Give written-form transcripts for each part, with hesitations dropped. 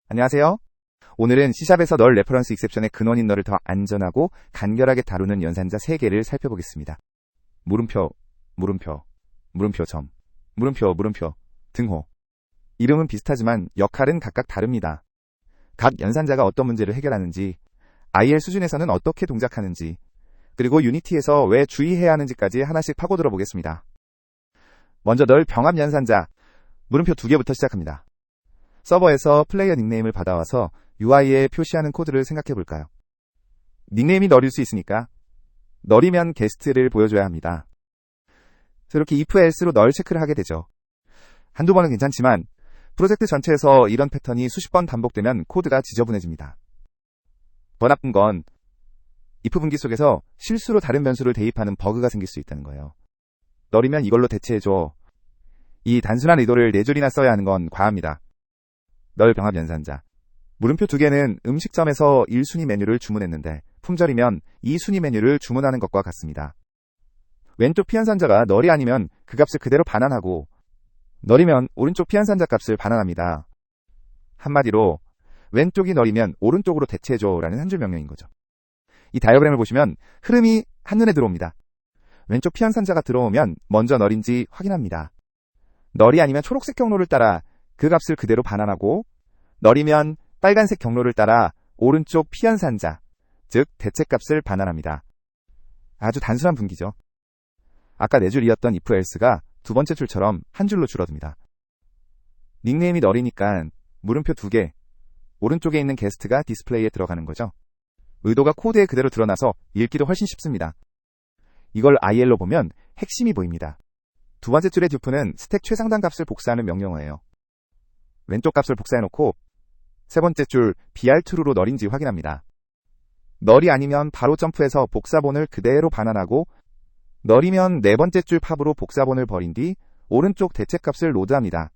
안녕하세요. 오늘은 C샵에서 널 레퍼런스 익셉션의 근원인 널을 더 안전하고 간결하게 다루는 연산자 3개를 살펴보겠습니다. 물음표, 물음표, 물음표점, 물음표, 등호. 이름은 비슷하지만 역할은 각각 다릅니다. 각 연산자가 어떤 문제를 해결하는지, IL 수준에서는 어떻게 동작하는지, 그리고 유니티에서 왜 주의해야 하는지까지 하나씩 파고들어 보겠습니다. 먼저 널 병합 연산자, 물음표 2개부터 시작합니다. 서버에서 플레이어 닉네임을 받아와서 UI에 표시하는 코드를 생각해 볼까요? 닉네임이 널일 수 있으니까 널이면 게스트를 보여줘야 합니다. 이렇게 if else로 널 체크를 하게 되죠. 한두 번은 괜찮지만 프로젝트 전체에서 이런 패턴이 수십 번 반복되면 코드가 지저분해집니다. 더 나쁜 건 if 분기 속에서 실수로 다른 변수를 대입하는 버그가 생길 수 있다는 거예요. 널이면 이걸로 대체해줘. 이 단순한 의도를 4줄이나 써야 하는 건 과합니다. 널 병합 연산자. 물음표 2개는 음식점에서 1순위 메뉴를 주문했는데 품절이면 2순위 메뉴를 주문하는 것과 같습니다. 왼쪽 피연산자가 널이 아니면 그 값을 그대로 반환하고 널이면 오른쪽 피연산자 값을 반환합니다. 한마디로 왼쪽이 널이면 오른쪽으로 대체해줘 라는 한 줄 명령인 거죠. 이 다이어그램을 보시면 흐름이 한눈에 들어옵니다. 왼쪽 피연산자가 들어오면 먼저 널인지 확인합니다. 널이 아니면 초록색 경로를 따라 그 값을 그대로 반환하고 널이면 빨간색 경로를 따라 오른쪽 피연산자, 즉 대체값을 반환합니다. 아주 단순한 분기죠. 아까 4줄이었던 if else가 두 번째 줄처럼 한 줄로 줄어듭니다. 닉네임이 널이니까 물음표 2개, 오른쪽에 있는 게스트가 디스플레이에 들어가는 거죠. 의도가 코드에 그대로 드러나서 읽기도 훨씬 쉽습니다. 이걸 IL로 보면 핵심이 보입니다. 두 번째 줄의 듀프는 스택 최상단 값을 복사하는 명령어예요. 왼쪽 값을 복사해놓고 세 번째 줄 BR2로 널인지 확인합니다. 널이 아니면 바로 점프해서 복사본을 그대로 반환하고 널이면 네 번째 줄 팝으로 복사본을 버린 뒤 오른쪽 대체값을 로드합니다.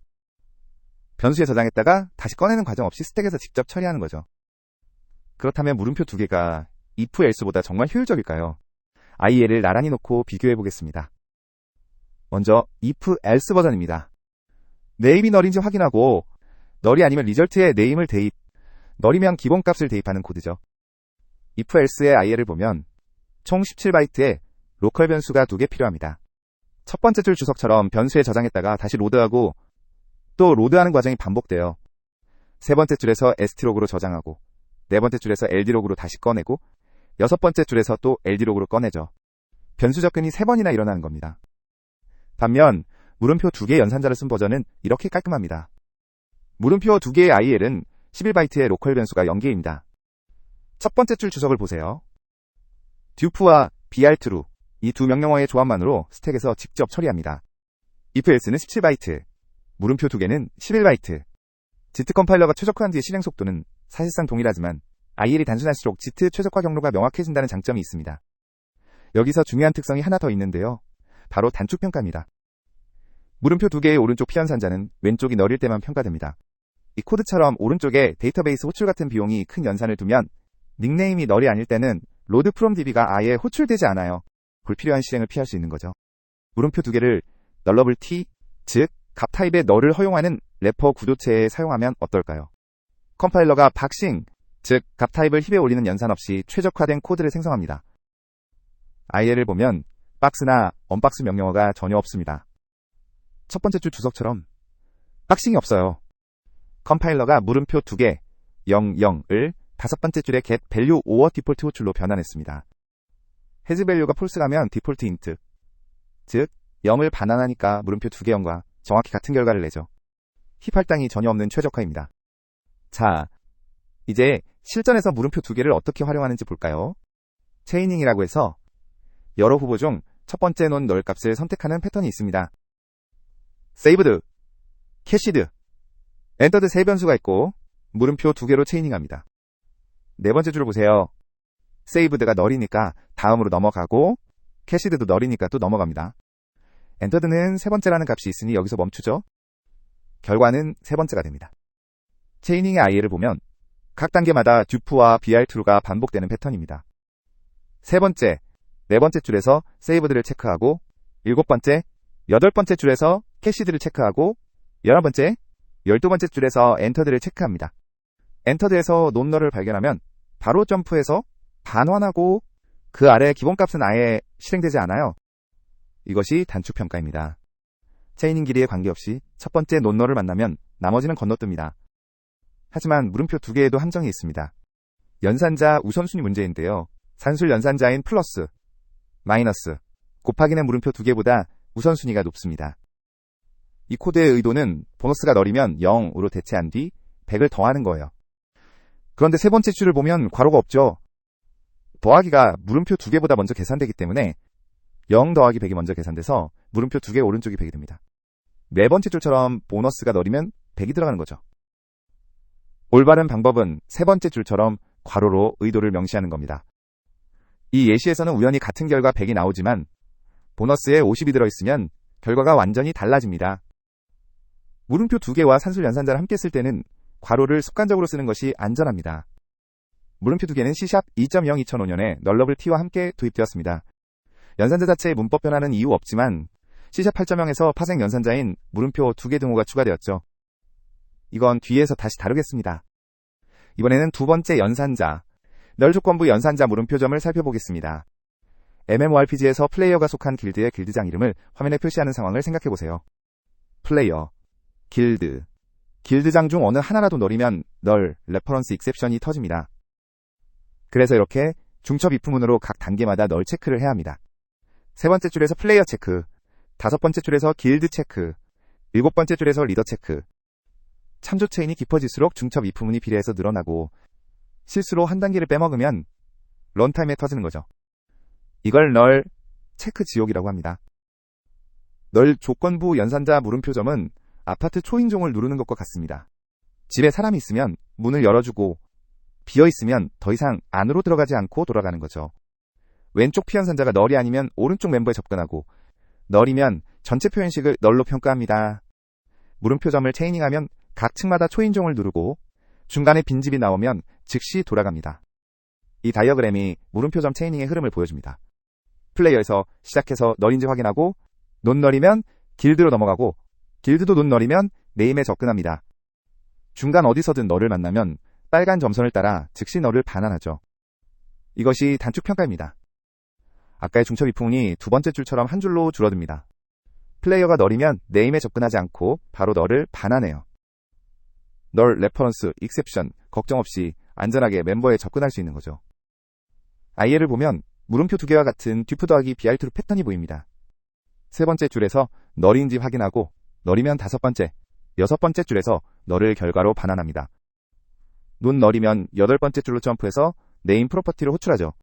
변수에 저장했다가 다시 꺼내는 과정 없이 스택에서 직접 처리하는 거죠. 그렇다면 물음표 2개가 if else보다 정말 효율적일까요? IL을 나란히 놓고 비교해 보겠습니다. 먼저 if else 버전입니다. 네임이 널인지 확인하고 널이 아니면 리절트에 네임을 대입, 널이면 기본값을 대입하는 코드죠. if else의 IL을 보면 총 17바이트에 로컬 변수가 2개 필요합니다. 첫 번째 줄 주석처럼 변수에 저장했다가 다시 로드하고 또 로드하는 과정이 반복돼요. 세 번째 줄에서 st록으로 저장하고 네 번째 줄에서 ld록으로 다시 꺼내고 여섯 번째 줄에서 또 ld록으로 꺼내죠. 변수 접근이 3번이나 일어나는 겁니다. 반면 물음표 2개 연산자를 쓴 버전은 이렇게 깔끔합니다. 물음표 2개의 IL은 11바이트의 로컬 변수가 0개입니다. 첫 번째 줄 주석을 보세요. 듀프와 BR2, 이 두 명령어의 조합만으로 스택에서 직접 처리합니다. if else는 17바이트, 물음표 2개는 11바이트. JIT 컴파일러가 최적화한 뒤의 실행 속도는 사실상 동일하지만 IL이 단순할수록 JIT 최적화 경로가 명확해진다는 장점이 있습니다. 여기서 중요한 특성이 하나 더 있는데요. 바로 단축평가입니다. 물음표 2개의 오른쪽 피연산자는 왼쪽이 널일 때만 평가됩니다. 이 코드처럼 오른쪽에 데이터베이스 호출 같은 비용이 큰 연산을 두면 닉네임이 널이 아닐 때는 load from db가 아예 호출되지 않아요. 불필요한 실행을 피할 수 있는 거죠. 물음표 2개를 nullable t, 즉 값 타입의 널을 허용하는 래퍼 구조체에 사용하면 어떨까요? 컴파일러가 박싱, 즉 값 타입을 힙에 올리는 연산 없이 최적화된 코드를 생성합니다. IL을 보면 박스나 언박스 명령어가 전혀 없습니다. 첫 번째 줄 주석처럼 박싱이 없어요. 컴파일러가 물음표 2개, 0, 0을 다섯 번째 줄의 get value over default 호출로 변환했습니다. has value가 false라면 default int, 즉 0을 반환하니까 물음표 2개 0과 정확히 같은 결과를 내죠. 힙 할당이 전혀 없는 최적화입니다. 자, 이제 실전에서 물음표 2개를 어떻게 활용하는지 볼까요? 체이닝이라고 해서 여러 후보 중 첫 번째 놓은 널 값을 선택하는 패턴이 있습니다. saved, cached, entered 세 변수가 있고 물음표 2개로 체이닝합니다. 네 번째 줄을 보세요. saved가 널이니까 다음으로 넘어가고 cached도 널이니까 또 넘어갑니다. entered는 세 번째라는 값이 있으니 여기서 멈추죠. 결과는 세 번째가 됩니다. 체이닝의 IL을 보면 각 단계마다 듀프와 BR2가 반복되는 패턴입니다. 세 번째, 네 번째 줄에서 saved를 체크하고 일곱 번째, 여덟 번째 줄에서 cached를 체크하고 11번째, 12번째 줄에서 엔터드를 체크합니다. 엔터드에서 논너를 발견하면 바로 점프해서 반환하고 그 아래 기본값은 아예 실행되지 않아요. 이것이 단축평가입니다. 체이닝 길이에 관계없이 첫 번째 논너를 만나면 나머지는 건너뜹니다. 하지만 물음표 두 개에도 함정이 있습니다. 연산자 우선순위 문제인데요. 산술 연산자인 플러스, 마이너스, 곱하기는 물음표 두 개보다 우선순위가 높습니다. 이 코드의 의도는 보너스가 널이면 0으로 대체한 뒤 100을 더하는 거예요. 그런데 세 번째 줄을 보면 괄호가 없죠. 더하기가 물음표 두 개보다 먼저 계산되기 때문에 0 더하기 100이 먼저 계산돼서 물음표 두 개 오른쪽이 100이 됩니다. 네 번째 줄처럼 보너스가 널이면 100이 들어가는 거죠. 올바른 방법은 세 번째 줄처럼 괄호로 의도를 명시하는 겁니다. 이 예시에서는 우연히 같은 결과 100이 나오지만 보너스에 50이 들어있으면 결과가 완전히 달라집니다. 물음표 두 개와 산술 연산자를 함께 쓸 때는 괄호를 습관적으로 쓰는 것이 안전합니다. 물음표 두 개는 C# 2.0 2005년에 널러블 T와 함께 도입되었습니다. 연산자 자체의 문법 변화는 이유 없지만 C# 8.0에서 파생 연산자인 물음표 두 개 등호가 추가되었죠. 이건 뒤에서 다시 다루겠습니다. 이번에는 두 번째 연산자, 널 조건부 연산자 물음표점을 살펴보겠습니다. MMORPG에서 플레이어가 속한 길드의 길드장 이름을 화면에 표시하는 상황을 생각해보세요. 플레이어, 길드, 길드장 중 어느 하나라도 널이면 널, 레퍼런스 익셉션이 터집니다. 그래서 이렇게 중첩 if문으로 각 단계마다 널 체크를 해야 합니다. 세 번째 줄에서 플레이어 체크, 다섯 번째 줄에서 길드 체크, 일곱 번째 줄에서 리더 체크. 참조 체인이 깊어질수록 중첩 if문이 비례해서 늘어나고 실수로 한 단계를 빼먹으면 런타임에 터지는 거죠. 이걸 널 체크 지옥이라고 합니다. 널 조건부 연산자 물음표점은 아파트 초인종을 누르는 것과 같습니다. 집에 사람이 있으면 문을 열어주고 비어있으면 더 이상 안으로 들어가지 않고 돌아가는 거죠. 왼쪽 피연산자가 널이 아니면 오른쪽 멤버에 접근하고 널이면 전체 표현식을 널로 평가합니다. 물음표점을 체이닝하면 각 층마다 초인종을 누르고 중간에 빈집이 나오면 즉시 돌아갑니다. 이 다이어그램이 물음표점 체이닝의 흐름을 보여줍니다. 플레이어에서 시작해서 널인지 확인하고 논널이면 길드로 넘어가고 길드도 논널이면 네임에 접근합니다. 중간 어디서든 널을 만나면 빨간 점선을 따라 즉시 널을 반환하죠. 이것이 단축평가입니다. 아까의 중첩 if문이 두 번째 줄처럼 한 줄로 줄어듭니다. 플레이어가 널이면 네임에 접근하지 않고 바로 널을 반환해요. 널, 레퍼런스, 익셉션, 걱정 없이 안전하게 멤버에 접근할 수 있는 거죠. IL을 보면 물음표 두 개와 같은 듀프 더하기 BR2 패턴이 보입니다. 세 번째 줄에서 널인지 확인하고 널이면 다섯 번째, 여섯 번째 줄에서 널을 결과로 반환합니다. 논 널이면 여덟 번째 줄로 점프해서 네임 프로퍼티를 호출하죠.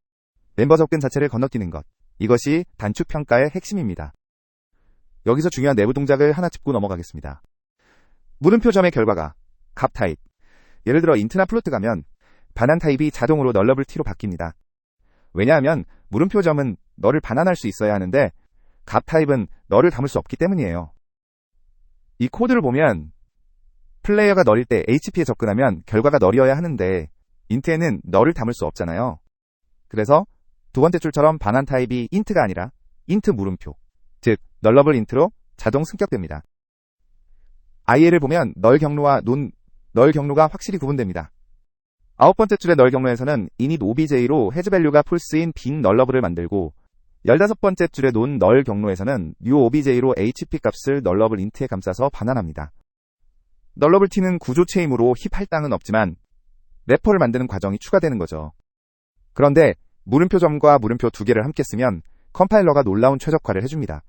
멤버 접근 자체를 건너뛰는 것. 이것이 단축평가의 핵심입니다. 여기서 중요한 내부 동작을 하나 짚고 넘어가겠습니다. 물음표점의 결과가 값 타입. 예를 들어 인트나 플로트 가면 반환 타입이 자동으로 널러블 T로 바뀝니다. 왜냐하면 물음표점은 널을 반환할 수 있어야 하는데 값 타입은 널을 담을 수 없기 때문이에요. 이 코드를 보면 플레이어가 널일 때 HP에 접근하면 결과가 널이어야 하는데 인트에는 널을 담을 수 없잖아요. 그래서 두 번째 줄처럼 반환 타입이 인트가 아니라 인트 물음표, 즉 널러블 인트로 자동 승격됩니다. IL을 보면 널 경로와 널 경로가 확실히 구분됩니다. 아홉 번째 줄의 널 경로에서는 init obj로 해즈 밸류가 폴스인 빈 널러블을 만들고 15번째 줄의 논 널 경로에서는 new obj로 hp 값을 널러블 int에 감싸서 반환합니다. 널러블 t는 구조 체임으로 힙 할당은 없지만 래퍼를 만드는 과정이 추가되는 거죠. 그런데 물음표점과 물음표 두 개를 함께 쓰면 컴파일러가 놀라운 최적화를 해줍니다.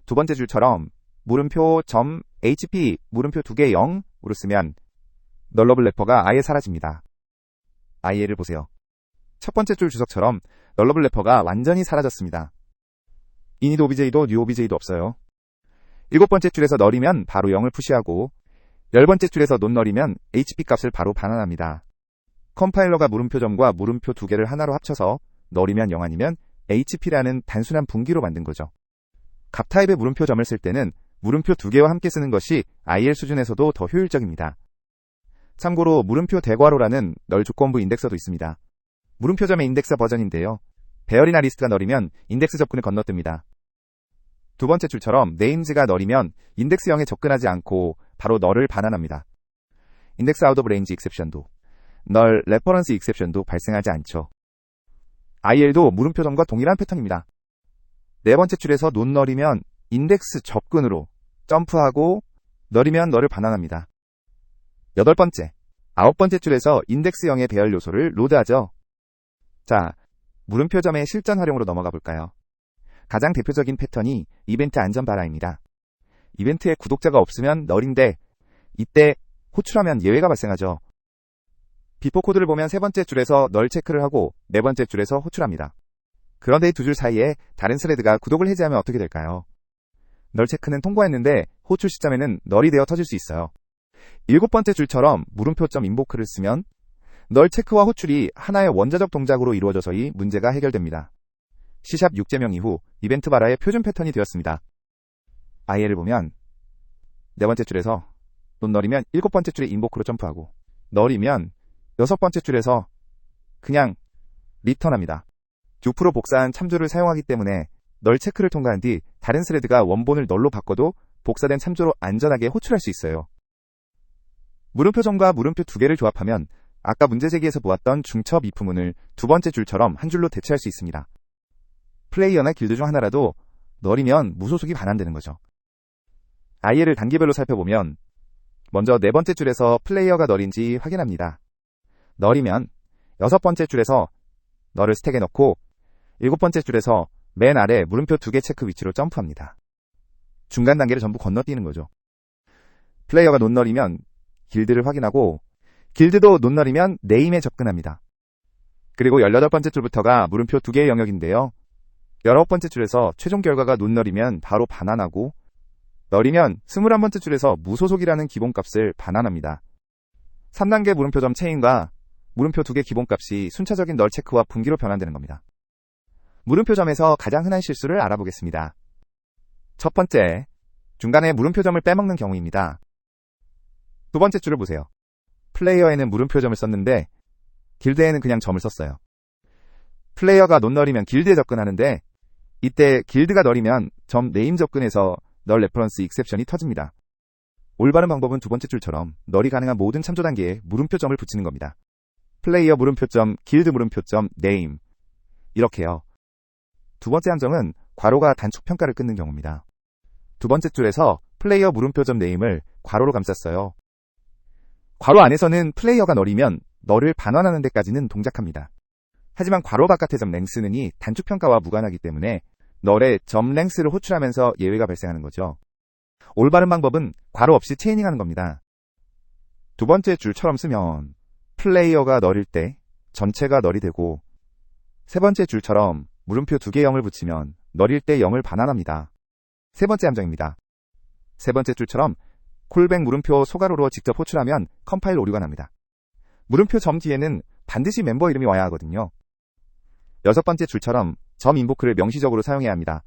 두 번째 줄처럼 물음표 점 hp 물음표 두 개 0으로 쓰면 널러블 래퍼가 아예 사라집니다. IL을 보세요. 첫 번째 줄 주석처럼 널러블 래퍼가 완전히 사라졌습니다. init obj도 new obj도 없어요. 일곱 번째 줄에서 널이면 바로 0을 푸시하고 열 번째 줄에서 논 널이면 hp 값을 바로 반환합니다. 컴파일러가 물음표점과 물음표 두 개를 하나로 합쳐서 널이면 0 아니면 hp라는 단순한 분기로 만든 거죠. 값 타입의 물음표점을 쓸 때는 물음표 두 개와 함께 쓰는 것이 IL 수준에서도 더 효율적입니다. 참고로 물음표 대괄호라는 널 조건부 인덱서도 있습니다. 물음표점의 인덱서 버전인데요. 배열이나 리스트가 널이면 인덱스 접근을 건너뜹니다. 두 번째 줄처럼 네임즈가 널이면 인덱스 0에 접근하지 않고 바로 널을 반환합니다. 인덱스 아웃 오브 레인지 익셉션도, 널 레퍼런스 익셉션도 발생하지 않죠. IL도 물음표 점과 동일한 패턴입니다. 네 번째 줄에서 논널이면 인덱스 접근으로 점프하고 널이면 널을 반환합니다. 여덟 번째, 아홉 번째 줄에서 인덱스 0의 배열 요소를 로드하죠. 자, 물음표점의 실전 활용으로 넘어가 볼까요? 가장 대표적인 패턴이 이벤트 안전 발화입니다. 이벤트에 구독자가 없으면 널인데 이때 호출하면 예외가 발생하죠. 비포 코드를 보면 세 번째 줄에서 널 체크를 하고 네 번째 줄에서 호출합니다. 그런데 이 두 줄 사이에 다른 스레드가 구독을 해제하면 어떻게 될까요? 널 체크는 통과했는데 호출 시점에는 널이 되어 터질 수 있어요. 일곱 번째 줄처럼 물음표점 인보크를 쓰면 널 체크와 호출이 하나의 원자적 동작으로 이루어져서이 문제가 해결됩니다. C# 6제명 이후 이벤트 발화의 표준 패턴이 되었습니다. IL을 보면 네 번째 줄에서 논널이면 일곱 번째 줄에 인보크로 점프하고 널이면 여섯 번째 줄에서 그냥 리턴합니다. 6% 복사한 참조를 사용하기 때문에 널 체크를 통과한 뒤 다른 스레드가 원본을 널로 바꿔도 복사된 참조로 안전하게 호출할 수 있어요. 물음표점과 물음표 두 개를 조합하면 아까 문제 제기에서 보았던 중첩 if문을 두 번째 줄처럼 한 줄로 대체할 수 있습니다. 플레이어나 길드 중 하나라도 널이면 무소속이 반환되는 거죠. IL을 단계별로 살펴보면 먼저 네 번째 줄에서 플레이어가 널인지 확인합니다. 널이면 여섯 번째 줄에서 널을 스택에 넣고 일곱 번째 줄에서 맨 아래 물음표 두 개 체크 위치로 점프합니다. 중간 단계를 전부 건너뛰는 거죠. 플레이어가 논널이면 길드를 확인하고 길드도 논널이면 네임에 접근합니다. 그리고 18번째 줄부터가 물음표 두 개의 영역인데요. 19번째 줄에서 최종 결과가 논널이면 바로 반환하고 널이면 21번째 줄에서 무소속이라는 기본값을 반환합니다. 3단계 물음표점 체인과 물음표 두 개 기본값이 순차적인 널 체크와 분기로 변환되는 겁니다. 물음표점에서 가장 흔한 실수를 알아보겠습니다. 첫 번째, 중간에 물음표점을 빼먹는 경우입니다. 두 번째 줄을 보세요. 플레이어에는 물음표점을 썼는데 길드에는 그냥 점을 썼어요. 플레이어가 논널이면 길드에 접근하는데 이때 길드가 널이면 점 네임 접근에서 널 레퍼런스 익셉션이 터집니다. 올바른 방법은 두 번째 줄처럼 널이 가능한 모든 참조 단계에 물음표점을 붙이는 겁니다. 플레이어 물음표점, 길드 물음표점, 네임 이렇게요. 두 번째 함정은 괄호가 단축 평가를 끊는 경우입니다. 두 번째 줄에서 플레이어 물음표점 네임을 괄호로 감쌌어요. 괄호 안에서는 플레이어가 널이면 널을 반환하는 데까지는 동작합니다. 하지만 괄호 바깥의 점 랭스는 이 단축 평가와 무관하기 때문에 널의 점 랭스를 호출하면서 예외가 발생하는 거죠. 올바른 방법은 괄호 없이 체이닝하는 겁니다. 두 번째 줄처럼 쓰면 플레이어가 널일 때 전체가 널이 되고 세 번째 줄처럼 물음표 두 개 0을 붙이면 널일 때 0을 반환합니다. 세 번째 함정입니다. 세 번째 줄처럼 콜백 물음표 소괄호로 직접 호출하면 컴파일 오류가 납니다. 물음표 점 뒤에는 반드시 멤버 이름이 와야 하거든요. 여섯 번째 줄처럼 점 인보크를 명시적으로 사용해야 합니다.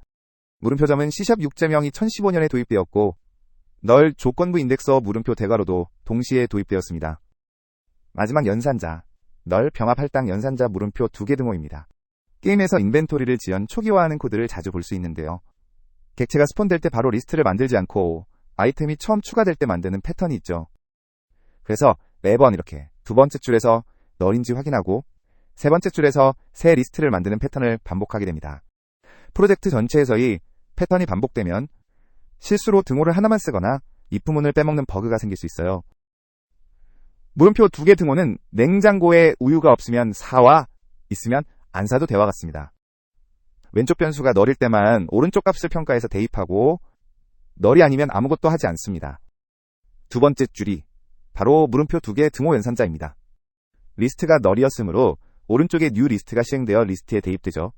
물음표점은 C# 6제명이 1015년에 도입되었고 널 조건부 인덱서 물음표 대괄호도 동시에 도입되었습니다. 마지막 연산자, 널 병합 할당 연산자 물음표 두 개 등호입니다. 게임에서 인벤토리를 지연 초기화하는 코드를 자주 볼 수 있는데요. 객체가 스폰될 때 바로 리스트를 만들지 않고 아이템이 처음 추가될 때 만드는 패턴이 있죠. 그래서 매번 이렇게 두 번째 줄에서 널인지 확인하고 세 번째 줄에서 새 리스트를 만드는 패턴을 반복하게 됩니다. 프로젝트 전체에서의 패턴이 반복되면 실수로 등호를 하나만 쓰거나 if문을 빼먹는 버그가 생길 수 있어요. 물음표 두 개 등호는 냉장고에 우유가 없으면 사와 있으면 안 사도 대화 같습니다. 왼쪽 변수가 널일 때만 오른쪽 값을 평가해서 대입하고 널이 아니면 아무것도 하지 않습니다. 두 번째 줄이 바로 물음표 두 개 등호 연산자입니다. 리스트가 널이었으므로 오른쪽에 new 리스트가 실행되어 리스트에 대입되죠.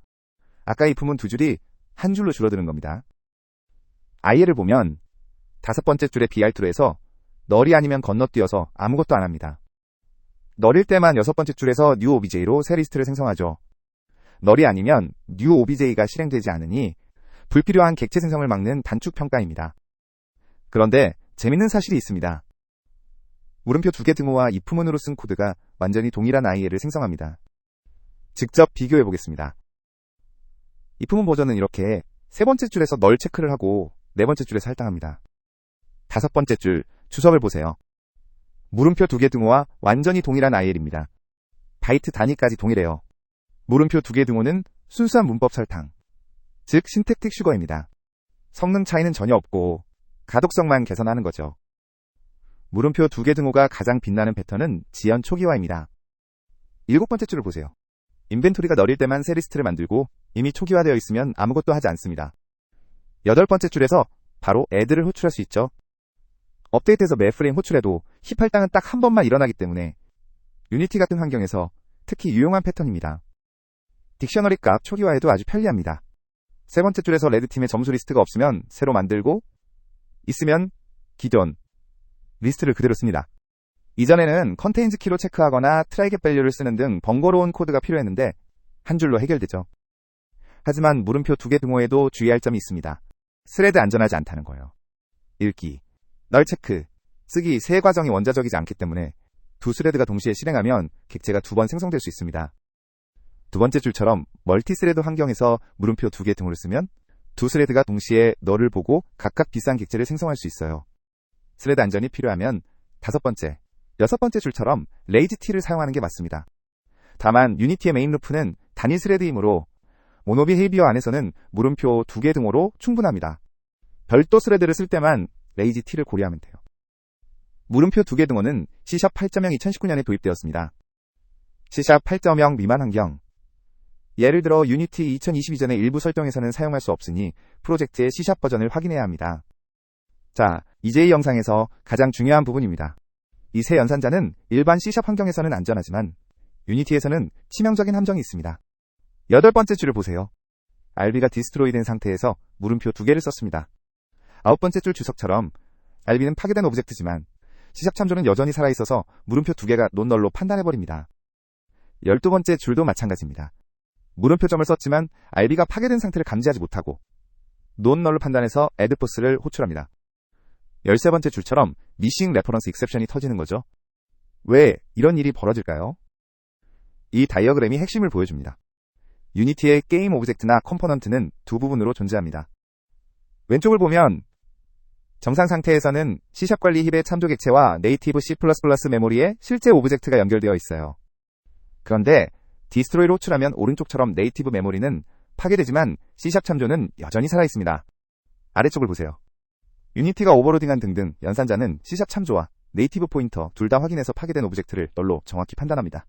아까 if문 두 줄이 한 줄로 줄어드는 겁니다. IL을 보면 다섯 번째 줄의 BR2에서 널이 아니면 건너뛰어서 아무것도 안 합니다. 널일 때만 여섯 번째 줄에서 new obj로 새 리스트를 생성하죠. 널이 아니면 new obj가 실행되지 않으니 불필요한 객체 생성을 막는 단축 평가입니다. 그런데 재밌는 사실이 있습니다. 물음표 두 개 등호와 if문으로 쓴 코드가 완전히 동일한 IL을 생성합니다. 직접 비교해 보겠습니다. if문 버전은 이렇게 세 번째 줄에서 널 체크를 하고 네 번째 줄에서 할당합니다. 다섯 번째 줄 주석을 보세요. 물음표 2개 등호와 완전히 동일한 IL입니다. 바이트 단위까지 동일해요. 물음표 2개 등호는 순수한 문법 설탕, 즉 신택틱 슈거입니다. 성능 차이는 전혀 없고 가독성만 개선하는 거죠. 물음표 2개 등호가 가장 빛나는 패턴은 지연 초기화입니다. 7번째 줄을 보세요. 인벤토리가 너릴 때만 새 리스트를 만들고 이미 초기화되어 있으면 아무것도 하지 않습니다. 8번째 줄에서 바로 애드를 호출할 수 있죠. 업데이트해서 매 프레임 호출해도 힙 할당은 딱 한 번만 일어나기 때문에 유니티 같은 환경에서 특히 유용한 패턴입니다. 딕셔너리 값 초기화에도 아주 편리합니다. 3번째 줄에서 레드팀의 점수 리스트가 없으면 새로 만들고 있으면 기존 리스트를 그대로 씁니다. 이전에는 컨테인즈 키로 체크하거나 트라이겟 밸류를 쓰는 등 번거로운 코드가 필요했는데 한 줄로 해결되죠. 하지만 물음표 2개 등호에도 주의할 점이 있습니다. 스레드 안전하지 않다는 거예요. 읽기, 널 체크, 쓰기 세 과정이 원자적이지 않기 때문에 두 스레드가 동시에 실행하면 객체가 2번 생성될 수 있습니다. 두 번째 줄처럼 멀티스레드 환경에서 물음표 2개 등호를 쓰면 두 스레드가 동시에 너를 보고 각각 비싼 객체를 생성할 수 있어요. 스레드 안전이 필요하면 5번째, 6번째 줄처럼 레이지티를 사용하는 게 맞습니다. 다만 유니티의 메인 루프는 단일 스레드이므로 모노비헤이비어 안에서는 물음표 2개 등호로 충분합니다. 별도 스레드를 쓸 때만 레이지티를 고려하면 돼요. 물음표 2개 등호는 C# 8.0 2019년에 도입되었습니다. C# 8.0 미만 환경, 예를 들어 유니티 2022전의 일부 설정에서는 사용할 수 없으니 프로젝트의 C# 버전을 확인해야 합니다. 자, 이제 이 영상에서 가장 중요한 부분입니다. 이 세 연산자는 일반 C# 환경에서는 안전하지만 유니티에서는 치명적인 함정이 있습니다. 8번째 줄을 보세요. RB가 디스트로이 된 상태에서 물음표 2개를 썼습니다. 9번째 줄 주석처럼 RB는 파괴된 오브젝트지만 C# 참조는 여전히 살아있어서 물음표 2개가 논널로 판단해버립니다. 12번째 줄도 마찬가지입니다. 물음표점을 썼지만 RB가 파괴된 상태를 감지하지 못하고 논널로 판단해서 애드포스를 호출합니다. 13번째 줄처럼 미싱 레퍼런스 익셉션이 터지는 거죠. 왜 이런 일이 벌어질까요? 이 다이어그램이 핵심을 보여줍니다. 유니티의 게임 오브젝트나 컴포넌트는 두 부분으로 존재합니다. 왼쪽을 보면 정상 상태에서는 C# 관리 힙의 참조 객체와 네이티브 C++ 메모리에 실제 오브젝트가 연결되어 있어요. 그런데 디스트로이를 호출하면 오른쪽처럼 네이티브 메모리는 파괴되지만 C# 참조는 여전히 살아있습니다. 아래쪽을 보세요. 유니티가 오버로딩한 등등 연산자는 C# 참조와 네이티브 포인터 둘 다 확인해서 파괴된 오브젝트를 널로 정확히 판단합니다.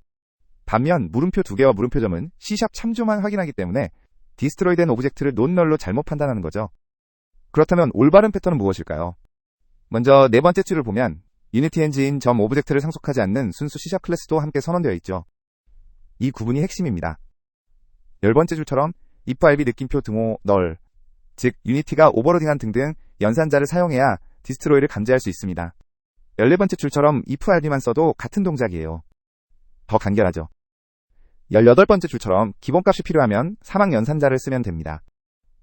반면 물음표 2개와 물음표점은 C# 참조만 확인하기 때문에 디스트로이된 오브젝트를 논널로 잘못 판단하는 거죠. 그렇다면 올바른 패턴은 무엇일까요? 먼저 4번째 줄을 보면 유니티 엔진 점 오브젝트를 상속하지 않는 순수 C# 클래스도 함께 선언되어 있죠. 이 구분이 핵심입니다. 10번째 줄처럼 if RB 느낌표 등호 널, 즉 유니티가 오버로딩한 등등 연산자를 사용해야 디스트로이를 감지할 수 있습니다. 14번째 줄처럼 if RB만 써도 같은 동작이에요. 더 간결하죠. 18번째 줄처럼 기본값이 필요하면 사망 연산자를 쓰면 됩니다.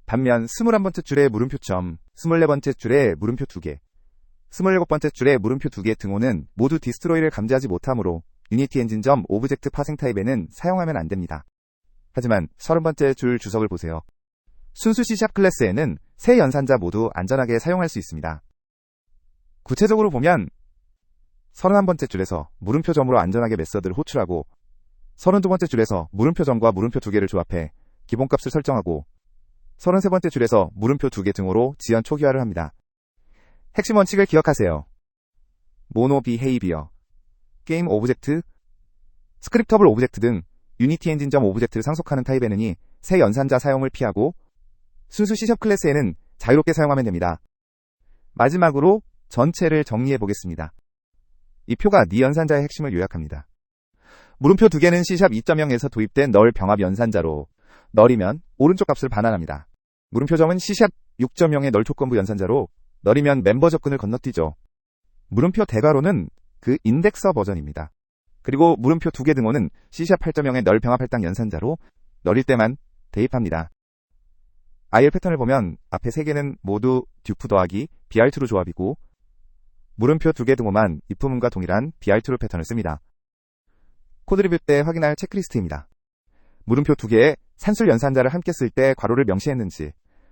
반면 21번째 줄에 물음표점, 24번째 줄에 물음표 2개, 27번째 줄에 물음표 2개 등호는 모두 디스트로이를 감지하지 못하므로 유니티 엔진 점 오브젝트 파생 타입에는 사용하면 안 됩니다. 하지만 30번째 줄 주석을 보세요. 순수 C# 클래스에는 세 연산자 모두 안전하게 사용할 수 있습니다. 구체적으로 보면 31번째 줄에서 물음표점으로 안전하게 메서드를 호출하고 32번째 줄에서 물음표점과 물음표 2개를 조합해 기본값을 설정하고 33번째 줄에서 물음표 2개 등호로 지연 초기화를 합니다. 핵심 원칙을 기억하세요. 모노 비헤이비어, 게임 오브젝트, 스크립터블 오브젝트 등 유니티 엔진 점 오브젝트를 상속하는 타입에는이 새 연산자 사용을 피하고 순수 C# 클래스에는 자유롭게 사용하면 됩니다. 마지막으로 전체를 정리해 보겠습니다. 이 표가 네 연산자의 핵심을 요약합니다. 물음표 2개는 C# 2.0에서 도입된 널 병합 연산자로 널이면 오른쪽 값을 반환합니다. 물음표점은 C# 6.0의 널 조건부 연산자로 널이면 멤버 접근을 건너뛰죠. 물음표 대괄호는 그 인덱서 버전입니다. 그리고 물음표 2개 등호는 C# 8.0의 널 병합 할당 연산자로 널일 때만 대입합니다. IL 패턴을 보면 앞에 3개는 모두 듀프 더하기 BR2로 조합이고 물음표 2개 등호만 if문과 동일한 BR2로 패턴을 씁니다. 코드 리뷰 때 확인할 체크리스트입니다. 물음표 2개의 산술 연산자를 함께 쓸 때 괄호를 명시했는지,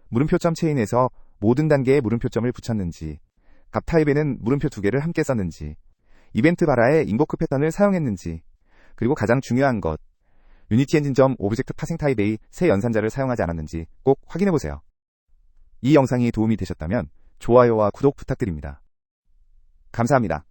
물음표점 체인에서 모든 단계에 물음표점을 붙였는지, 값 타입에는 물음표 2개를 함께 썼는지, 이벤트 발화에 인보크 패턴을 사용했는지, 그리고 가장 중요한 것, 유니티 엔진 점 오브젝트 파싱 타입의 새 연산자를 사용하지 않았는지 꼭 확인해보세요. 이 영상이 도움이 되셨다면 좋아요와 구독 부탁드립니다. 감사합니다.